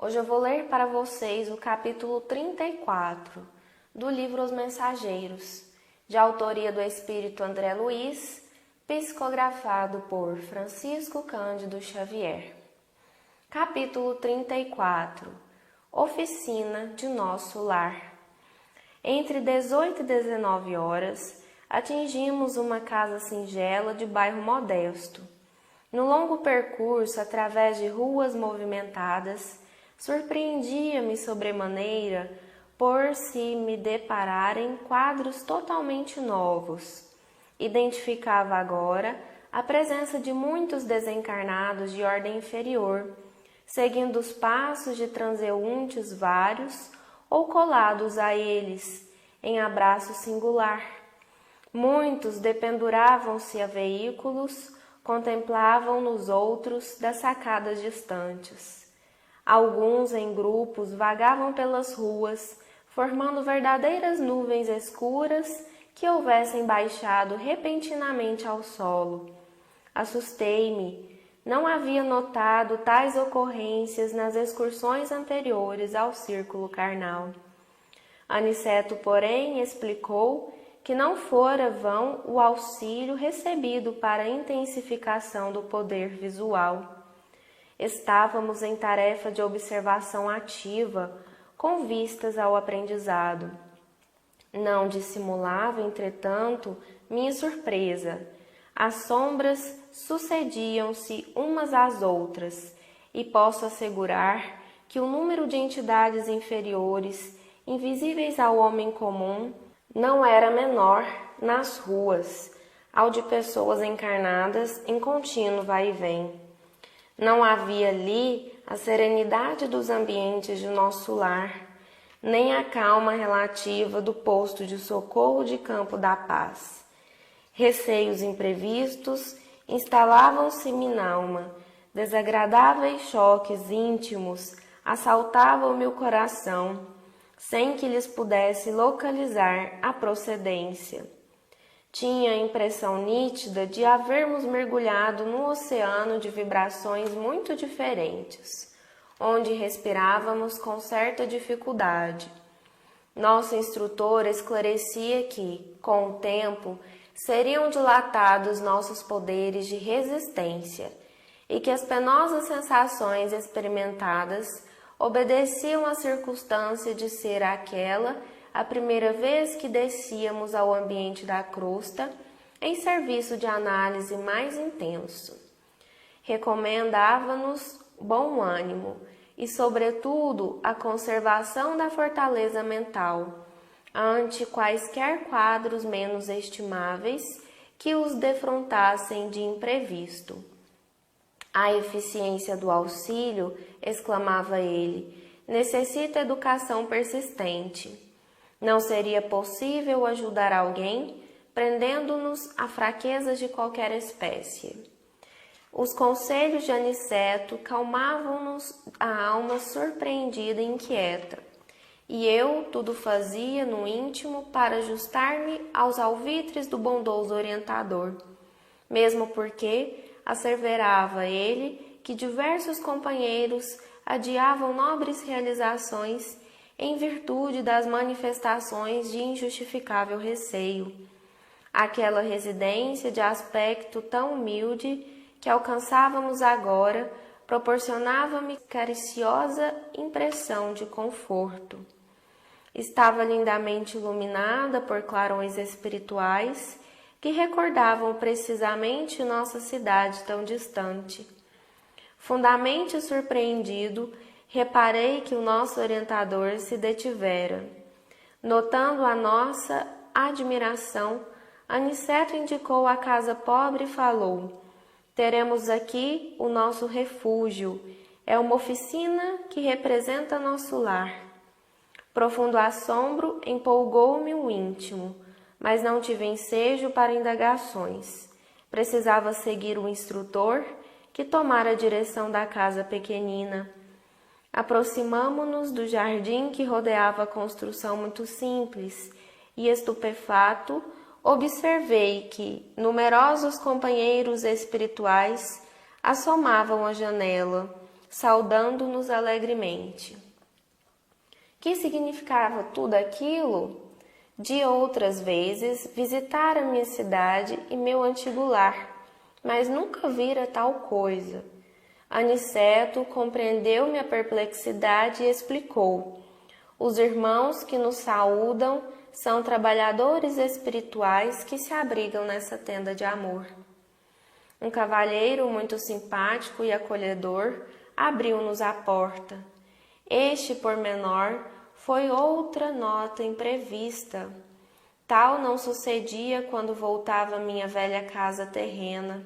Hoje eu vou ler para vocês o capítulo 34 do livro Os Mensageiros, de autoria do Espírito André Luiz, psicografado por Francisco Cândido Xavier. Capítulo 34 Oficina de Nosso Lar. Entre 18 e 19 horas, atingimos uma casa singela de bairro modesto. No longo percurso, através de ruas movimentadas, surpreendia-me sobremaneira por se me depararem quadros totalmente novos. Identificava agora a presença de muitos desencarnados de ordem inferior, seguindo os passos de transeuntes vários ou colados a eles, em abraço singular. Muitos dependuravam-se a veículos, contemplavam nos outros das sacadas distantes. Alguns em grupos vagavam pelas ruas, formando verdadeiras nuvens escuras que houvessem baixado repentinamente ao solo. Assustei-me. Não havia notado tais ocorrências nas excursões anteriores ao círculo carnal. Aniceto, porém, explicou que não fora vão o auxílio recebido para a intensificação do poder visual. Estávamos em tarefa de observação ativa, com vistas ao aprendizado. Não dissimulava, entretanto, minha surpresa. As sombras sucediam-se umas às outras, e posso assegurar que o número de entidades inferiores, invisíveis ao homem comum, não era menor nas ruas, ao de pessoas encarnadas em contínuo vai e vem. Não havia ali a serenidade dos ambientes de nosso lar, nem a calma relativa do posto de socorro de Campo da Paz. Receios imprevistos instalavam-se minalma, desagradáveis choques íntimos assaltavam meu coração, sem que lhes pudesse localizar a procedência. Tinha a impressão nítida de havermos mergulhado num oceano de vibrações muito diferentes, onde respirávamos com certa dificuldade. Nosso instrutor esclarecia que, com o tempo, seriam dilatados nossos poderes de resistência e que as penosas sensações experimentadas obedeciam à circunstância de ser aquela a primeira vez que descíamos ao ambiente da crosta em serviço de análise mais intenso. Recomendava-nos bom ânimo e, sobretudo, a conservação da fortaleza mental ante quaisquer quadros menos estimáveis que os defrontassem de imprevisto. A eficiência do auxílio, exclamava ele, necessita educação persistente. Não seria possível ajudar alguém prendendo-nos a fraquezas de qualquer espécie. Os conselhos de Aniceto calmavam-nos a alma surpreendida e inquieta, e eu tudo fazia no íntimo para ajustar-me aos alvitres do bondoso orientador, mesmo porque asseverava ele que diversos companheiros adiavam nobres realizações em virtude das manifestações de injustificável receio. Aquela residência de aspecto tão humilde que alcançávamos agora proporcionava-me cariciosa impressão de conforto. Estava lindamente iluminada por clarões espirituais que recordavam precisamente nossa cidade tão distante. Fundamente surpreendido, reparei que o nosso orientador se detivera. Notando a nossa admiração, Aniceto indicou a casa pobre e falou: teremos aqui o nosso refúgio, é uma oficina que representa nosso lar. Profundo assombro empolgou-me o íntimo, mas não tive ensejo para indagações. Precisava seguir o instrutor, que tomara a direção da casa pequenina. Aproximamo-nos do jardim que rodeava a construção muito simples e, estupefato, observei que numerosos companheiros espirituais assomavam à janela, saudando-nos alegremente. Que significava tudo aquilo? De outras vezes, visitara minha cidade e meu antigo lar, mas nunca vira tal coisa. Aniceto compreendeu minha perplexidade e explicou: os irmãos que nos saúdam são trabalhadores espirituais que se abrigam nessa tenda de amor. Um cavalheiro muito simpático e acolhedor abriu-nos a porta. Este pormenor foi outra nota imprevista. Tal não sucedia quando voltava à minha velha casa terrena.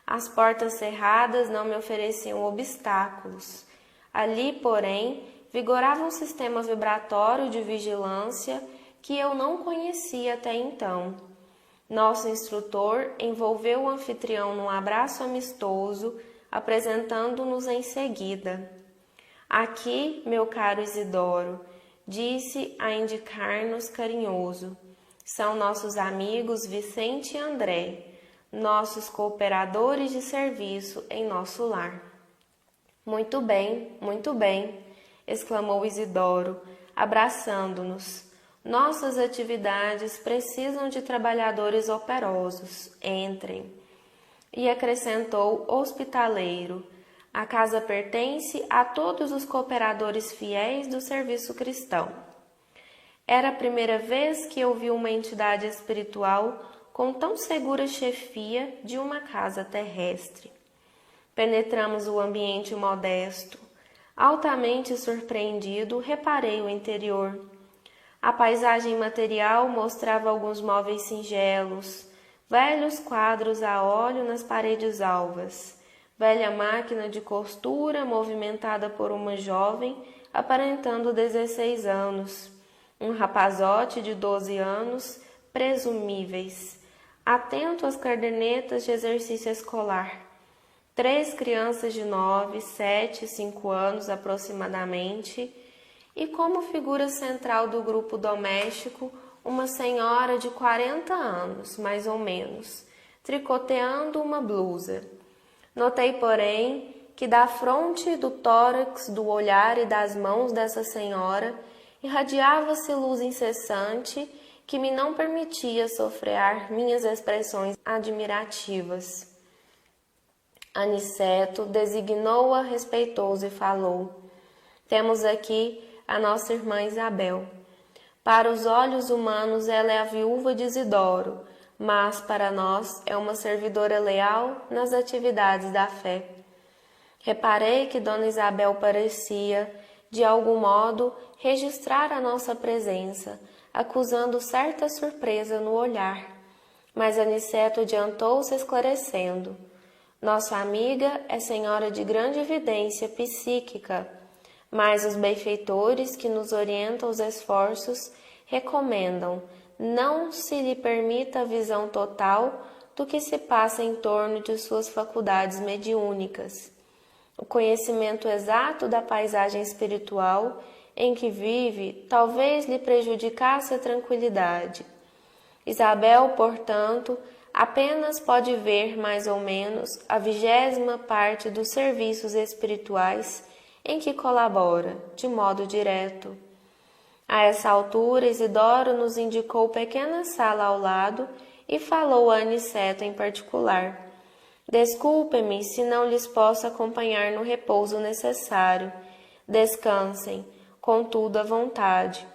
As portas cerradas não me ofereciam obstáculos. Ali, porém, vigorava um sistema vibratório de vigilância que eu não conhecia até então. Nosso instrutor envolveu o anfitrião num abraço amistoso, apresentando-nos em seguida. Aqui, meu caro Isidoro, disse a indicar-nos carinhoso, são nossos amigos Vicente e André, nossos cooperadores de serviço em nosso lar. Muito bem, exclamou Isidoro, abraçando-nos. Nossas atividades precisam de trabalhadores operosos. Entrem. E acrescentou hospitaleiro. A casa pertence a todos os cooperadores fiéis do serviço cristão. Era a primeira vez que eu vi uma entidade espiritual com tão segura chefia de uma casa terrestre. Penetramos o ambiente modesto. Altamente surpreendido, reparei o interior. A paisagem material mostrava alguns móveis singelos, velhos quadros a óleo nas paredes alvas, velha máquina de costura movimentada por uma jovem aparentando 16 anos, um rapazote de 12 anos, presumíveis, atento às cadernetas de exercício escolar, 3 crianças de 9, 7 e 5 anos aproximadamente, e como figura central do grupo doméstico, uma senhora de 40 anos, mais ou menos, tricoteando uma blusa. Notei, porém, que da fronte, do tórax, do olhar e das mãos dessa senhora irradiava-se luz incessante que me não permitia sofrear minhas expressões admirativas. Aniceto designou-a respeitoso e falou: temos aqui a nossa irmã Isabel. Para os olhos humanos ela é a viúva de Isidoro, mas para nós é uma servidora leal nas atividades da fé. Reparei que Dona Isabel parecia, de algum modo, registrar a nossa presença, acusando certa surpresa no olhar. Mas Aniceto adiantou-se esclarecendo: nossa amiga é senhora de grande evidência psíquica, mas os benfeitores que nos orientam os esforços recomendam não se lhe permita a visão total do que se passa em torno de suas faculdades mediúnicas. O conhecimento exato da paisagem espiritual em que vive talvez lhe prejudicasse a tranquilidade. Isabel, portanto, apenas pode ver mais ou menos a 20ª parte dos serviços espirituais em que colabora, de modo direto. A essa altura, Isidoro nos indicou pequena sala ao lado e falou a Aniceto em particular: desculpem-me se não lhes posso acompanhar no repouso necessário. Descansem, contudo à vontade.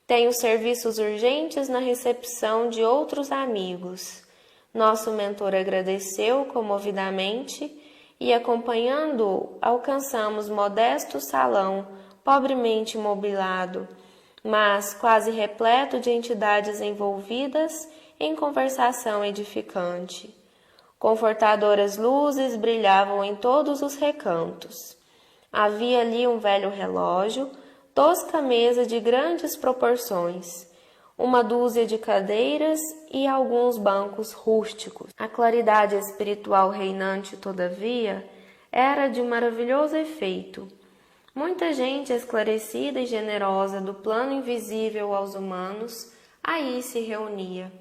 Tenho serviços urgentes na recepção de outros amigos. Nosso mentor agradeceu comovidamente e, acompanhando-o, alcançamos modesto salão, pobremente mobilado, mas quase repleto de entidades envolvidas em conversação edificante. Confortadoras luzes brilhavam em todos os recantos. Havia ali um velho relógio, tosca mesa de grandes proporções, uma dúzia de cadeiras e alguns bancos rústicos. A claridade espiritual reinante, todavia, era de um maravilhoso efeito. Muita gente esclarecida e generosa do plano invisível aos humanos aí se reunia.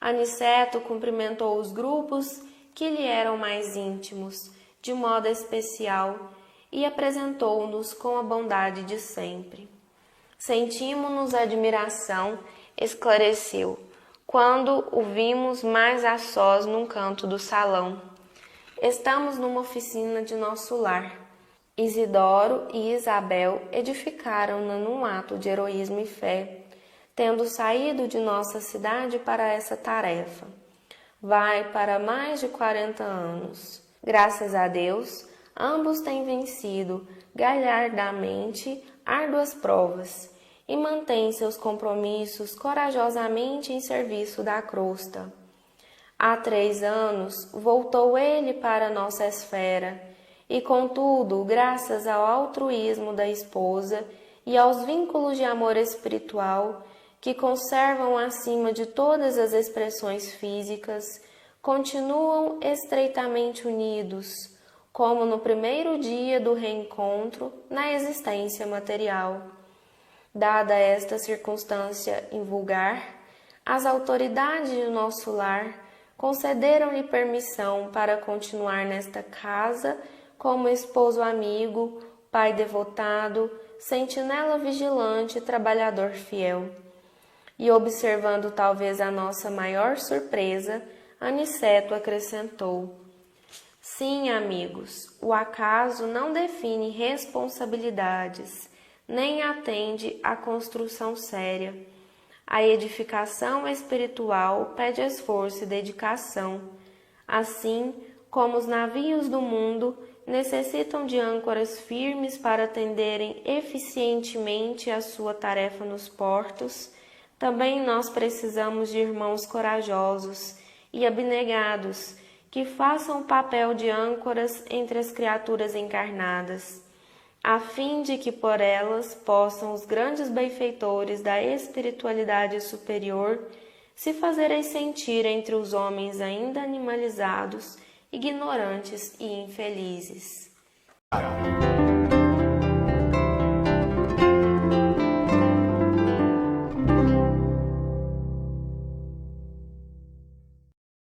Aniceto cumprimentou os grupos que lhe eram mais íntimos, de modo especial, e apresentou-nos com a bondade de sempre. Sentimos-nos admiração, esclareceu, quando o vimos mais a sós num canto do salão. Estamos numa oficina de nosso lar. Isidoro e Isabel edificaram-na num ato de heroísmo e fé, tendo saído de nossa cidade para essa tarefa. Vai para mais de 40 anos. Graças a Deus, ambos têm vencido galhardamente árduas provas e mantêm seus compromissos corajosamente em serviço da crosta. Há 3 anos voltou ele para nossa esfera e, contudo, graças ao altruísmo da esposa e aos vínculos de amor espiritual que conservam acima de todas as expressões físicas, continuam estreitamente unidos, como no primeiro dia do reencontro na existência material. Dada esta circunstância invulgar, as autoridades de nosso lar concederam-lhe permissão para continuar nesta casa como esposo amigo, pai devotado, sentinela vigilante e trabalhador fiel. E observando talvez a nossa maior surpresa, Aniceto acrescentou: sim, amigos, o acaso não define responsabilidades, nem atende à construção séria. A edificação espiritual pede esforço e dedicação, assim como os navios do mundo necessitam de âncoras firmes para atenderem eficientemente a sua tarefa nos portos. Também nós precisamos de irmãos corajosos e abnegados que façam o papel de âncoras entre as criaturas encarnadas, a fim de que por elas possam os grandes benfeitores da espiritualidade superior se fazerem sentir entre os homens ainda animalizados, ignorantes e infelizes.